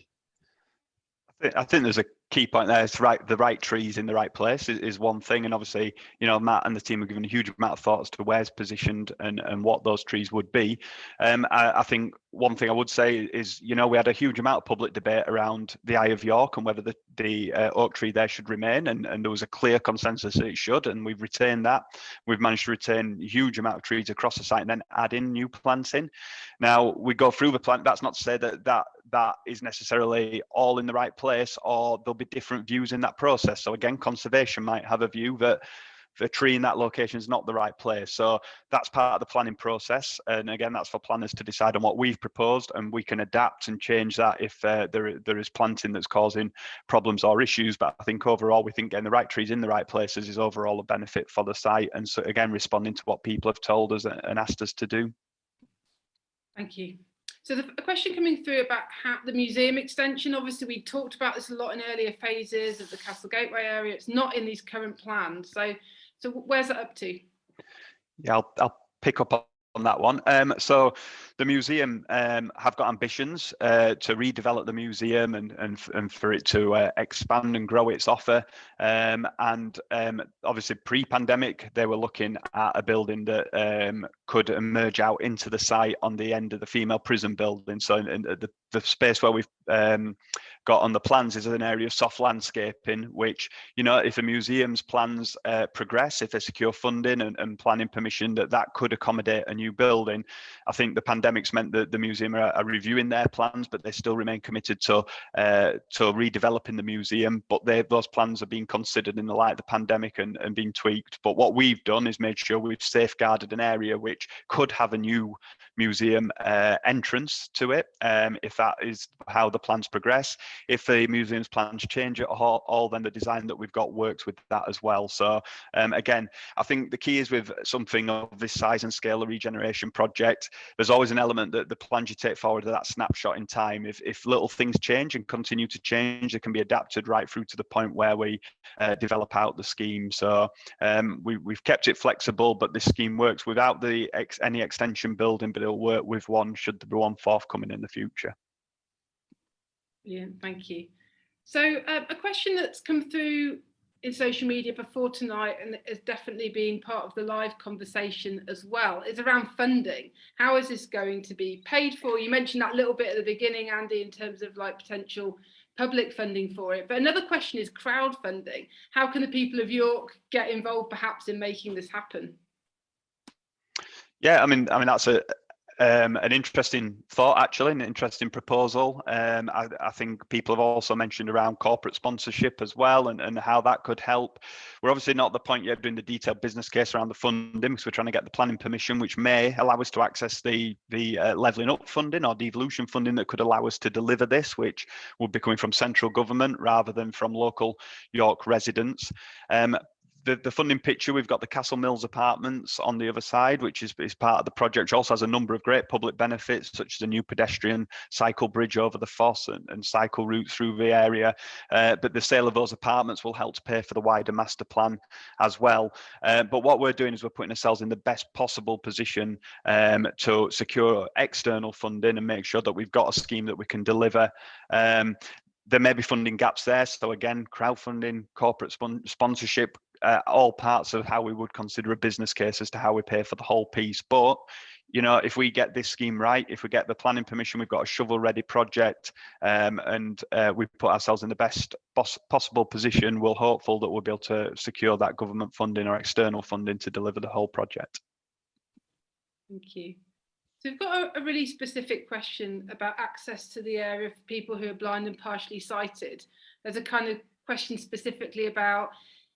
I think there's a key point there. It's right, the right trees in the right place is one thing, and obviously, you know, Matt and the team have given a huge amount of thought as to where it's positioned and what those trees would be. I think one thing I would say is, you know, we had a huge amount of public debate around the Eye of York and whether the oak tree there should remain, and there was a clear consensus that it should, and we've retained that. We've managed to retain a huge amount of trees across the site and then add in new planting. Now we go through the plant. That's not to say that is necessarily all in the right place, or there'll be different views in that process. So again, conservation might have a view that the tree in that location is not the right place. So that's part of the planning process. And again, that's for planners to decide on what we've proposed, and we can adapt and change that if there is planting that's causing problems or issues. But I think overall, we think getting the right trees in the right places is overall a benefit for the site. And so again, responding to what people have told us and asked us to do. Thank you. So a question coming through about how the museum extension, obviously we talked about this a lot in earlier phases of the Castle Gateway area. It's not in these current plans. So where's that up to? Yeah, I'll pick up on that one. So the museum have got ambitions to redevelop the museum and for it to expand and grow its offer. And obviously pre-pandemic, they were looking at a building that could emerge out into the site on the end of the female prison building. So in the space where we've got on the plans is an area of soft landscaping, which, you know, if a museum's plans progress, if they secure funding and planning permission, that could accommodate a new building. I think the pandemic's meant that the museum are reviewing their plans, but they still remain committed to redeveloping the museum. But those plans are being considered in the light of the pandemic and being tweaked. But what we've done is made sure we've safeguarded an area which could have a new museum entrance to it, if that is how the plans progress. If the museum's plans change at all, then the design that we've got works with that as well. So again, I think the key is with something of this size and scale, a regeneration project, there's always an element that the plans you take forward are that snapshot in time. If little things change and continue to change, they can be adapted right through to the point where we develop out the scheme. So we've kept it flexible, but this scheme works without any extension building, but it'll work with one should there be one forthcoming in the future. Yeah, thank you. So a question that's come through in social media before tonight, and has definitely been part of the live conversation as well, is around funding. How is this going to be paid for? You mentioned that little bit at the beginning, Andy, in terms of like potential public funding for it. But another question is crowdfunding. How can the people of York get involved perhaps in making this happen? Yeah, I mean that's an interesting thought, actually, an interesting proposal. I think people have also mentioned around corporate sponsorship as well, and how that could help. We're obviously not at the point yet doing the detailed business case around the funding, because we're trying to get the planning permission, which may allow us to access the levelling up funding or devolution funding that could allow us to deliver this, which would be coming from central government rather than from local York residents. The funding picture, we've got the Castle Mills apartments on the other side, which is part of the project, which also has a number of great public benefits, such as a new pedestrian cycle bridge over the Foss and cycle routes through the area. But the sale of those apartments will help to pay for the wider master plan as well. But what we're doing is we're putting ourselves in the best possible position to secure external funding and make sure that we've got a scheme that we can deliver. There may be funding gaps there. So again, crowdfunding, corporate sponsorship, all parts of how we would consider a business case as to how we pay for the whole piece. But you know, if we get this scheme right, if we get the planning permission, we've got a shovel-ready project, and we've put ourselves in the best possible position, we're hopeful that we'll be able to secure that government funding or external funding to deliver the whole project. Thank you. So we've got a really specific question about access to the area for people who are blind and partially sighted. There's a kind of question specifically about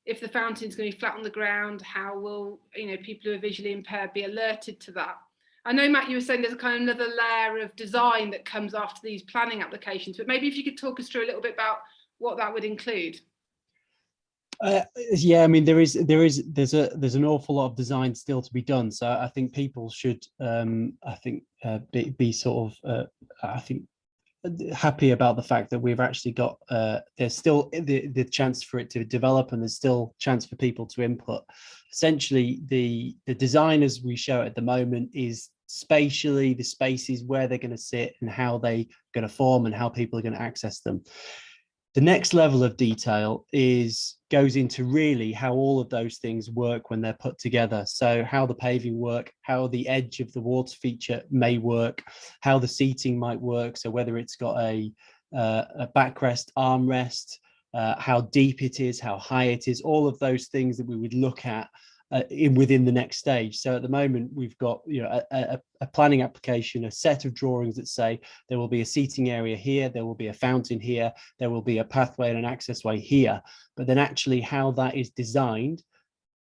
if the fountain's going to be flat on the ground, how will, you know, people who are visually impaired be alerted to that? I know, Matt, you were saying there's a kind of another layer of design that comes after these planning applications, but maybe if you could talk us through a little bit about what that would include. Yeah, I mean, there's an awful lot of design still to be done. So I think people should, be sort of, happy about the fact that we've actually got, there's still the chance for it to develop, and there's still chance for people to input. Essentially, the design as we show it at the moment is spatially the spaces where they're going to sit and how they're going to form and how people are going to access them. The next level of detail goes into really how all of those things work when they're put together. So how the paving work, how the edge of the water feature may work, how the seating might work. So whether it's got a backrest, armrest, how deep it is, how high it is, all of those things that we would look at within the next stage. So at the moment, we've got, you know, a planning application, a set of drawings that say there will be a seating area here, there will be a fountain here, there will be a pathway and an access way here. But then actually how that is designed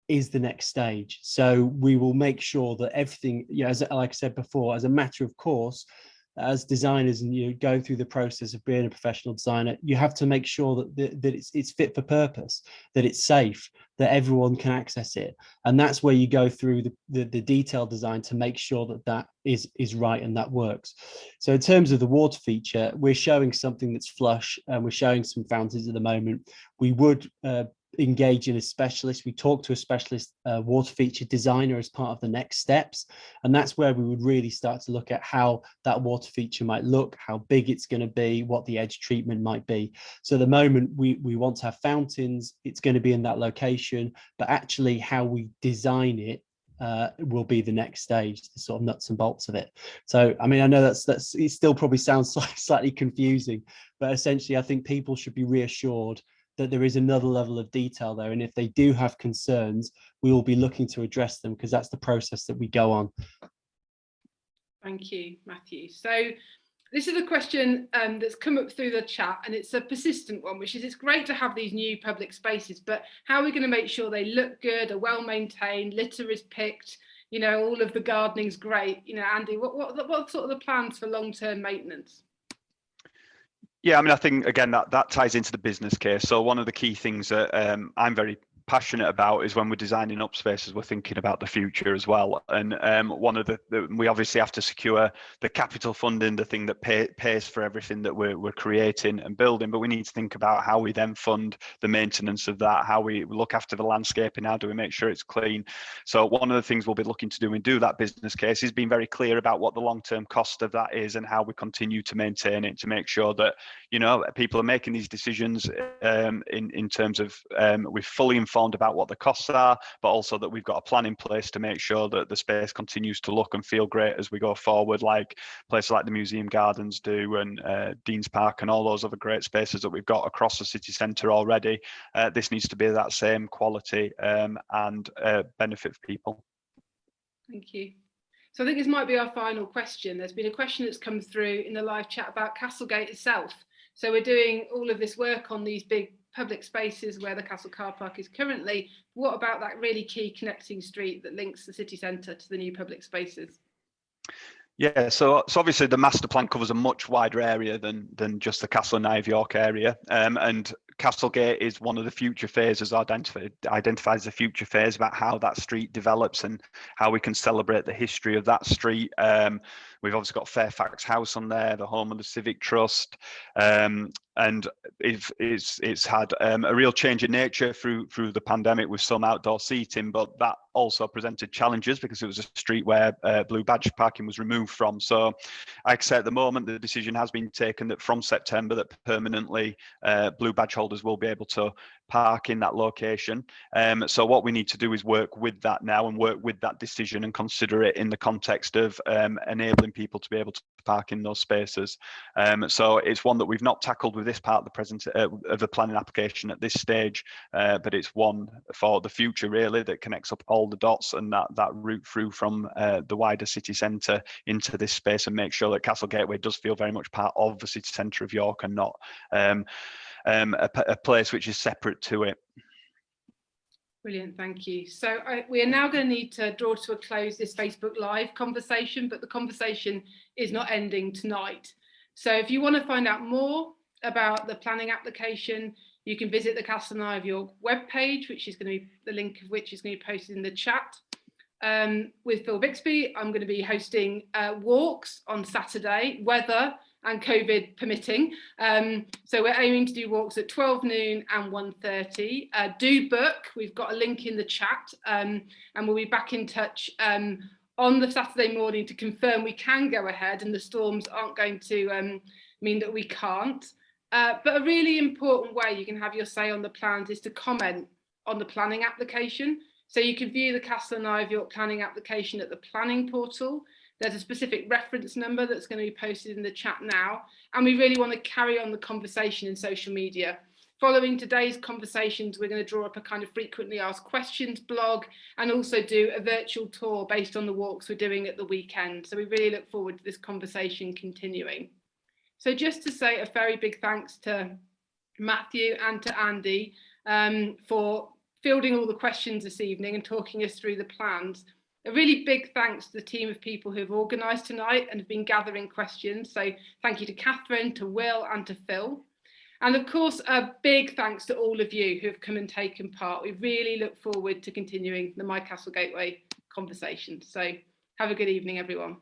is the next stage. So we will make sure that everything, you know, like I said before, as a matter of course, as designers, and you go through the process of being a professional designer, you have to make sure that it's fit for purpose, that it's safe, that everyone can access it. And that's where you go through the detailed design to make sure that that is right and that works. So in terms of the water feature, we're showing something that's flush, and we're showing some fountains at the moment. We would engage in a specialist. We talk to a specialist water feature designer as part of the next steps, and that's where we would really start to look at how that water feature might look, how big it's going to be, what the edge treatment might be. So at the moment we want to have fountains, it's going to be in that location, but actually how we design it will be the next stage, the sort of nuts and bolts of it. So I mean, I know that's it still probably sounds slightly confusing, but essentially I think people should be reassured that there is another level of detail there. And if they do have concerns, we will be looking to address them, because that's the process that we go on. Thank you, Matthew. So this is a question that's come up through the chat, and it's a persistent one, which is it's great to have these new public spaces, but how are we going to make sure they look good, are well maintained, litter is picked, you know, all of the gardening's great? You know, Andy, what sort of the plans for long-term maintenance? Yeah, I mean, I think, again, that ties into the business case. So one of the key things that I'm very passionate about is when we're designing up spaces, we're thinking about the future as well. And one of we obviously have to secure the capital funding, the thing that pays for everything that we're creating and building, but we need to think about how we then fund the maintenance of that, how we look after the landscaping, how do we make sure it's clean. So one of the things we'll be looking to do and do that business case is being very clear about what the long-term cost of that is and how we continue to maintain it, to make sure that, you know, people are making these decisions in terms of we're fully informed about what the costs are, but also that we've got a plan in place to make sure that the space continues to look and feel great as we go forward, like places like the Museum Gardens do, and Dean's Park, and all those other great spaces that we've got across the city centre already. This needs to be that same quality and benefit for people. Thank you. So I think this might be our final question. There's been a question that's come through in the live chat about Castlegate itself. So we're doing all of this work on these big public spaces where the Castle car park is currently. What about that really key connecting street that links the city centre to the new public spaces? Yeah, so obviously the master plan covers a much wider area than just the Castle and Eye of York area, and Castlegate is one of the future phases, identifies the future phase about how that street develops and how we can celebrate the history of that street. We've obviously got Fairfax House on there, the home of the Civic Trust, and it's had a real change in nature through the pandemic with some outdoor seating, but that also presented challenges because it was a street where blue badge parking was removed from. So like I say, at the moment the decision has been taken that from September that permanently blue badge holders will be able to park in that location. So what we need to do is work with that now and work with that decision and consider it in the context of enabling people to be able to park in those spaces. So it's one that we've not tackled with this part of the planning application at this stage, but it's one for the future really that connects up all the dots and that route through from the wider city centre into this space and make sure that Castle Gateway does feel very much part of the city centre of York and not a place which is separate to it. Brilliant, thank you. So we are now going to need to draw to a close this Facebook Live conversation, but the conversation is not ending tonight. So if you want to find out more about the planning application, you can visit the Castle and Eye of York webpage, which is going to be the link of which is going to be posted in the chat. With Phil Bixby, I'm going to be hosting walks on Saturday, weather and COVID permitting. So we're aiming to do walks at 12 noon and 1:30. Do book, we've got a link in the chat, and we'll be back in touch on the Saturday morning to confirm we can go ahead and the storms aren't going to mean that we can't. But a really important way you can have your say on the plans is to comment on the planning application. So you can view the Castle and Eye of York planning application at the planning portal. There's a specific reference number that's going to be posted in the chat now. And we really want to carry on the conversation in social media. Following today's conversations, we're going to draw up a kind of frequently asked questions blog and also do a virtual tour based on the walks we're doing at the weekend. So we really look forward to this conversation continuing. So just to say a very big thanks to Matthew and to Andy for fielding all the questions this evening and talking us through the plans. A really big thanks to the team of people who have organised tonight and have been gathering questions. So thank you to Catherine, to Will and to Phil. And of course, a big thanks to all of you who have come and taken part. We really look forward to continuing the My Castle Gateway conversation. So have a good evening, everyone.